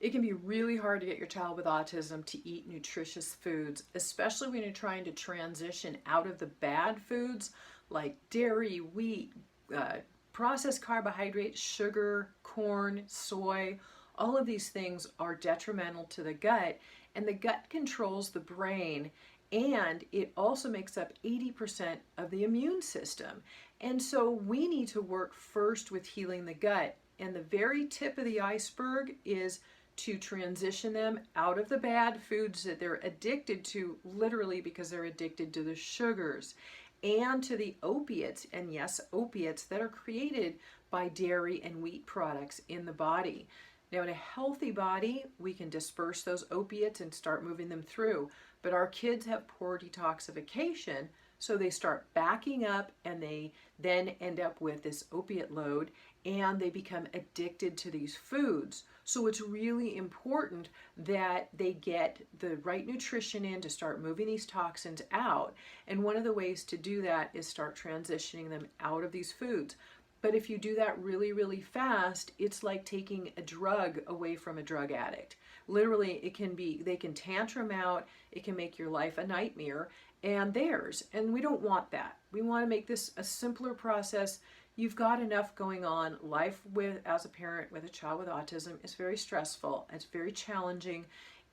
It can be really hard to get your child with autism to eat nutritious foods, especially when you're trying to transition out of the bad foods like dairy, wheat, uh, processed carbohydrates, sugar, corn, soy. All of these things are detrimental to the gut, and the gut controls the brain, and it also makes up 80% of the immune system. And so we need to work first with healing the gut. And the very tip of the iceberg is to transition them out of the bad foods that they're addicted to, literally because they're addicted to the sugars, and to the opiates, and yes, opiates that are created by dairy and wheat products in the body. Now, in a healthy body, we can disperse those opiates and start moving them through. But our kids have poor detoxification, so they start backing up and they then end up with this opiate load and they become addicted to these foods. So it's really important that they get the right nutrition in to start moving these toxins out. And one of the ways to do that is start transitioning them out of these foods. But if you do that really, really fast, it's like taking a drug away from a drug addict. Literally, it can be, they can tantrum out, it can make your life a nightmare and theirs. And we don't want that. We want to make this a simpler process. You've got enough going on. Life with, as a parent with a child with autism is very stressful. It's very challenging.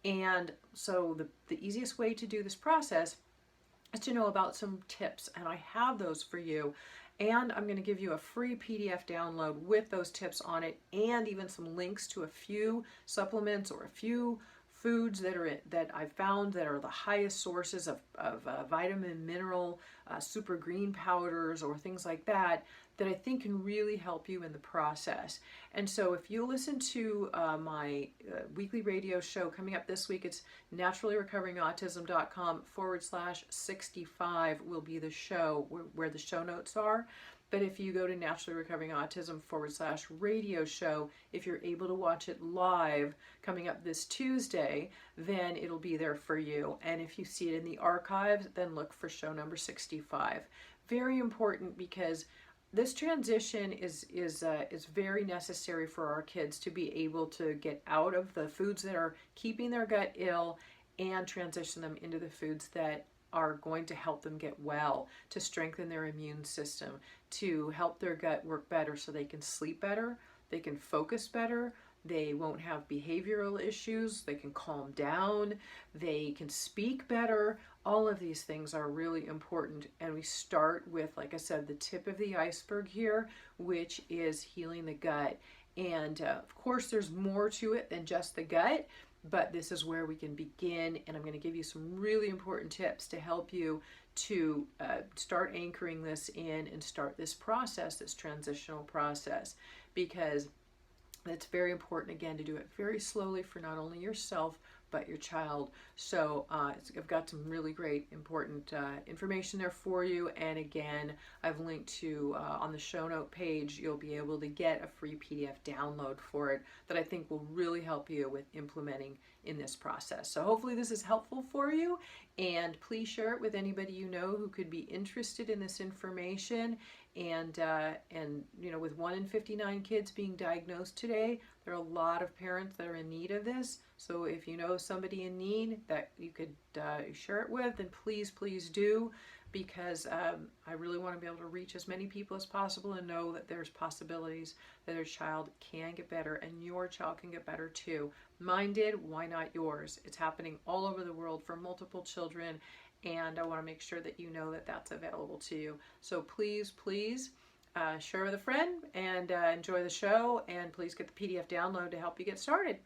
And so the easiest way to do this process is to know about some tips. And I have those for you. And I'm going to give you a free PDF download with those tips on it, and even some links to a few supplements or a few foods that I've found that are the highest sources of vitamin, mineral, super green powders, or things like that I think can really help you in the process. And so if you listen to my weekly radio show coming up this week, it's naturallyrecoveringautism.com/65 will be the show where the show notes are. But if you go to naturallyrecoveringautism/radio show, if you're able to watch it live coming up this Tuesday, then it'll be there for you. And if you see it in the archives, then look for show number 65. Very important, because this transition is very necessary for our kids to be able to get out of the foods that are keeping their gut ill and transition them into the foods that are going to help them get well, to strengthen their immune system, to help their gut work better so they can sleep better, they can focus better, they won't have behavioral issues, they can calm down, they can speak better. All of these things are really important, and we start with, like I said, the tip of the iceberg here, which is healing the gut. And of course, there's more to it than just the gut, but this is where we can begin, and I'm going to give you some really important tips to help you to start anchoring this in and start this process, this transitional process, because it's very important, again, to do it very slowly for not only yourself, but your child. So I've got some really great important information there for you. And again, I've linked to, on the show note page, you'll be able to get a free PDF download for it that I think will really help you with implementing in this process. So hopefully this is helpful for you, and please share it with anybody you know who could be interested in this information. And you know, with 1 in 59 kids being diagnosed today, there are a lot of parents that are in need of this. So if you know somebody in need that you could share it with, then please do, because I really want to be able to reach as many people as possible and know that there's possibilities that their child can get better, and your child can get better too. Mine did, why not yours? It's happening all over the world for multiple children, and I want to make sure that you know that that's available to you. So please share with a friend, and enjoy the show, and please get the PDF download to help you get started.